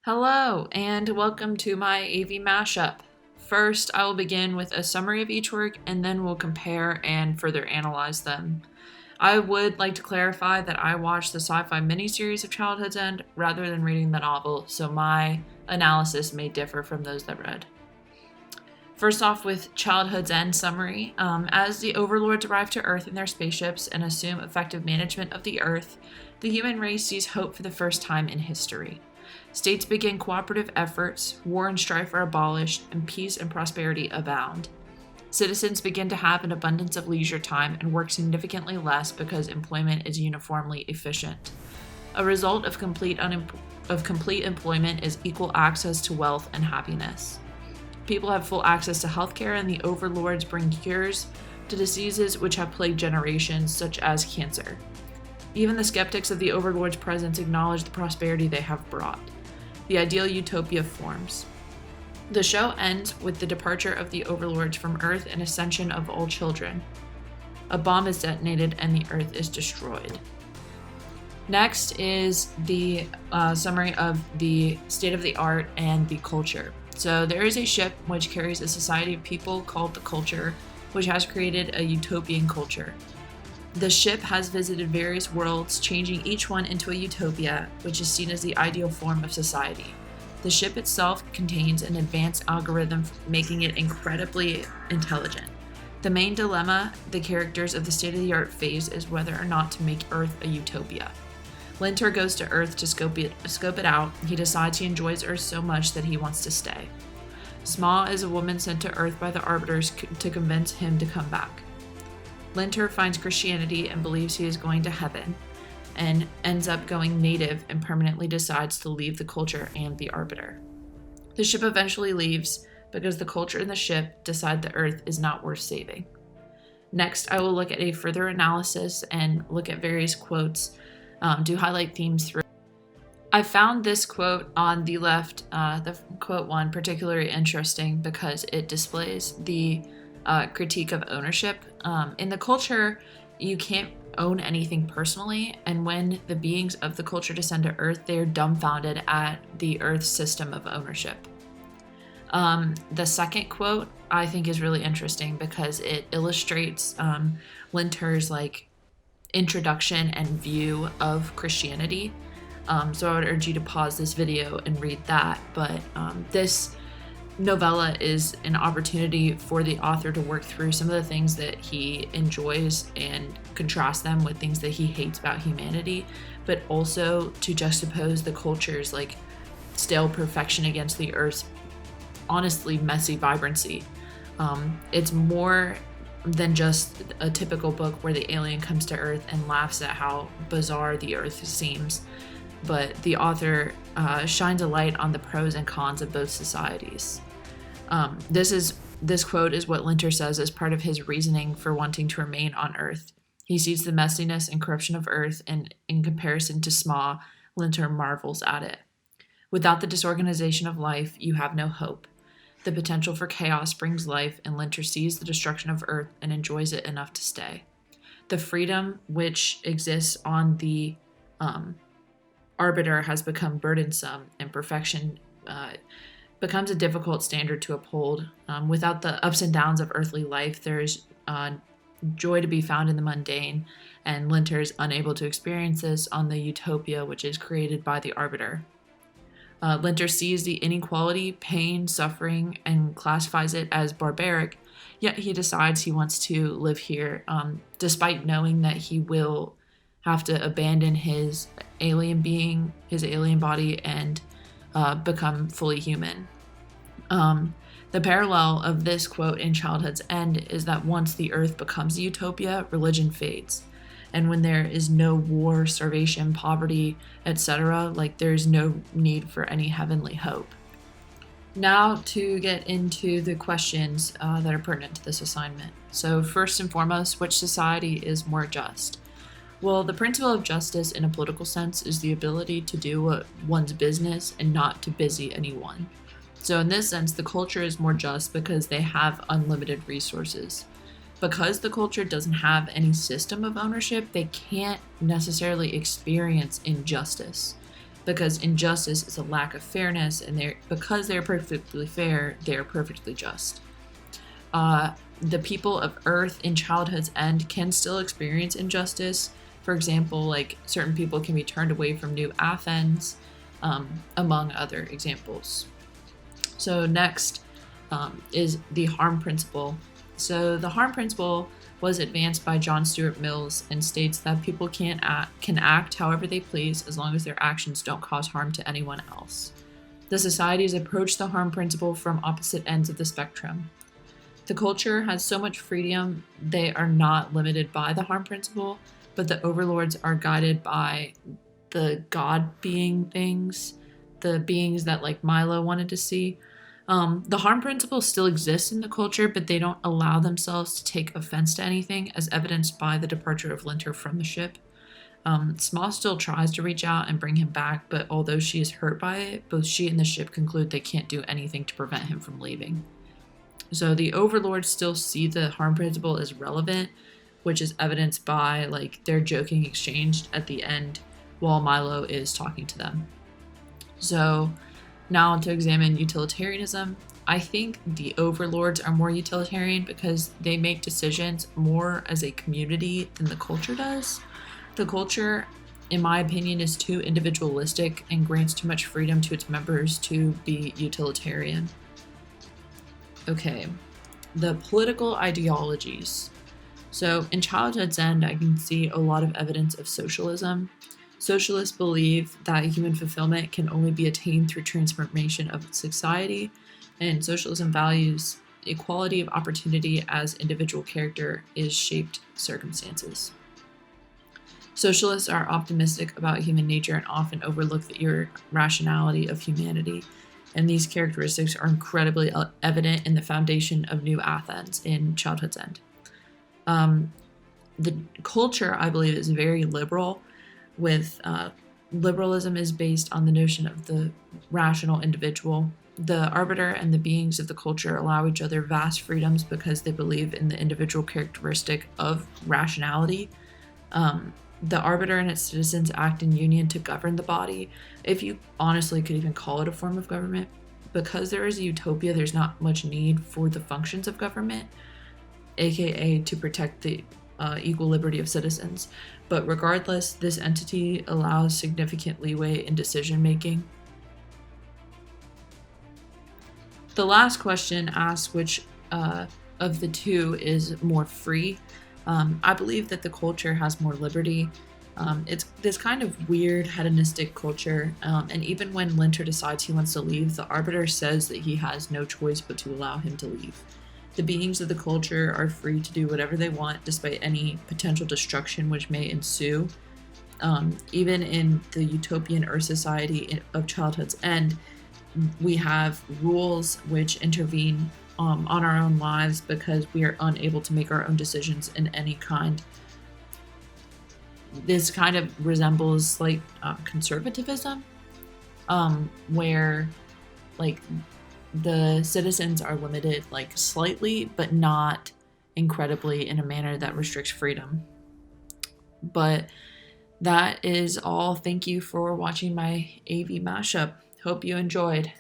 Hello, and welcome to my AV Mashup. First, I will begin with a summary of each work, and then we'll compare and further analyze them. I would like to clarify that I watched the sci-fi miniseries of Childhood's End rather than reading the novel, so my analysis may differ from those that read. First off, with Childhood's End summary, as the overlords arrive to Earth in their spaceships and assume effective management of the Earth, the human race sees hope for the first time in history. States begin cooperative efforts, war and strife are abolished, and peace and prosperity abound. Citizens begin to have an abundance of leisure time and work significantly less because employment is uniformly efficient. A result of complete employment is equal access to wealth and happiness. People have full access to healthcare, and the overlords bring cures to diseases which have plagued generations, such as cancer. Even the skeptics of the overlords' presence acknowledge the prosperity they have brought. The ideal utopia forms. The show ends with the departure of the overlords from Earth and ascension of all children. A bomb is detonated and the Earth is destroyed. Next is the summary of the state of the art and the culture. So there is a ship which carries a society of people called the Culture, which has created a utopian culture. The ship has visited various worlds, changing each one into a utopia, which is seen as the ideal form of society. The ship itself contains an advanced algorithm, making it incredibly intelligent. The main dilemma the characters of the state-of-the-art face is whether or not to make Earth a utopia. Linter goes to Earth to scope it out. He decides he enjoys Earth so much that he wants to stay. Sma is a woman sent to Earth by the Arbiters to convince him to come back. Linter finds Christianity and believes he is going to heaven, and ends up going native and permanently decides to leave the Culture and the Arbiter. The ship eventually leaves because the Culture and the ship decide the Earth is not worth saving. Next, I will look at a further analysis and look at various quotes to highlight themes through. I found this quote on the left, the quote one, particularly interesting because it displays the critique of ownership. In the Culture, you can't own anything personally, and when the beings of the Culture descend to Earth, they are dumbfounded at the Earth's system of ownership. The second quote I think is really interesting because it illustrates Linter's introduction and view of Christianity. So I would urge you to pause this video and read that. But this novella is an opportunity for the author to work through some of the things that he enjoys and contrast them with things that he hates about humanity, but also to juxtapose the Culture's stale perfection against the Earth's honestly messy vibrancy. It's more than just a typical book where the alien comes to Earth and laughs at how bizarre the Earth seems, but the author shines a light on the pros and cons of both societies. This quote is what Linter says as part of his reasoning for wanting to remain on Earth. He sees the messiness and corruption of Earth, and in comparison to Sma, Linter marvels at it. Without the disorganization of life, you have no hope. The potential for chaos brings life, and Linter sees the destruction of Earth and enjoys it enough to stay. The freedom which exists on the Arbiter has become burdensome, and perfection becomes a difficult standard to uphold. Without the ups and downs of earthly life, there's joy to be found in the mundane, and Linter is unable to experience this on the utopia which is created by the Arbiter. Linter sees the inequality, pain, suffering, and classifies it as barbaric, yet he decides he wants to live here, despite knowing that he will have to abandon his alien being, his alien body, and become fully human. The parallel of this quote in Childhood's End is that once the Earth becomes a utopia, religion fades. And when there is no war, starvation, poverty, etc., there's no need for any heavenly hope. Now to get into the questions that are pertinent to this assignment. So first and foremost, which society is more just? Well, the principle of justice in a political sense is the ability to do one's business and not to busy anyone. So in this sense, the Culture is more just because they have unlimited resources. Because the Culture doesn't have any system of ownership, they can't necessarily experience injustice because injustice is a lack of fairness, and because they're perfectly fair, they're perfectly just. The people of Earth in Childhood's End can still experience injustice. For example, like certain people can be turned away from New Athens, among other examples. So next is the harm principle. So the harm principle was advanced by John Stuart Mills and states that people can act however they please as long as their actions don't cause harm to anyone else. The societies approach the harm principle from opposite ends of the spectrum. The culture has so much freedom, they are not limited by the harm principle, but the overlords are guided by the God being things, the beings that like Milo wanted to see. The harm principle still exists in the culture, but they don't allow themselves to take offense to anything, as evidenced by the departure of Linter from the ship. Small still tries to reach out and bring him back, but although she is hurt by it, both she and the ship conclude they can't do anything to prevent him from leaving. So the overlords still see the harm principle as relevant, which is evidenced by like their joking exchange at the end while Milo is talking to them. So now to examine utilitarianism. I think the overlords are more utilitarian because they make decisions more as a community than the culture does. The culture, in my opinion, is too individualistic and grants too much freedom to its members to be utilitarian. Okay, the political ideologies. So in Childhood's End, I can see a lot of evidence of socialism. Socialists believe that human fulfillment can only be attained through transformation of society, and socialism values equality of opportunity as individual character is shaped circumstances. Socialists are optimistic about human nature and often overlook the irrationality of humanity, and these characteristics are incredibly evident in the foundation of New Athens in Childhood's End. The culture, I believe, is very liberal, with liberalism is based on the notion of the rational individual. The arbiter and the beings of the culture allow each other vast freedoms because they believe in the individual characteristic of rationality. The arbiter and its citizens act in union to govern the body, if you honestly could even call it a form of government. Because there is a utopia, there's not much need for the functions of government, aka to protect the equal liberty of citizens. But regardless, this entity allows significant leeway in decision making. The last question asks which of the two is more free. I believe that the culture has more liberty. It's this kind of weird hedonistic culture, and even when Linter decides he wants to leave, the arbiter says that he has no choice but to allow him to leave. The beings of the culture are free to do whatever they want despite any potential destruction which may ensue. Even in the utopian Earth society of Childhood's End, we have rules which intervene on our own lives because we are unable to make our own decisions in any kind. This kind of resembles like conservatism, where like the citizens are limited like slightly, but not incredibly in a manner that restricts freedom. But that is all. Thank you for watching my AV Mashup. Hope you enjoyed.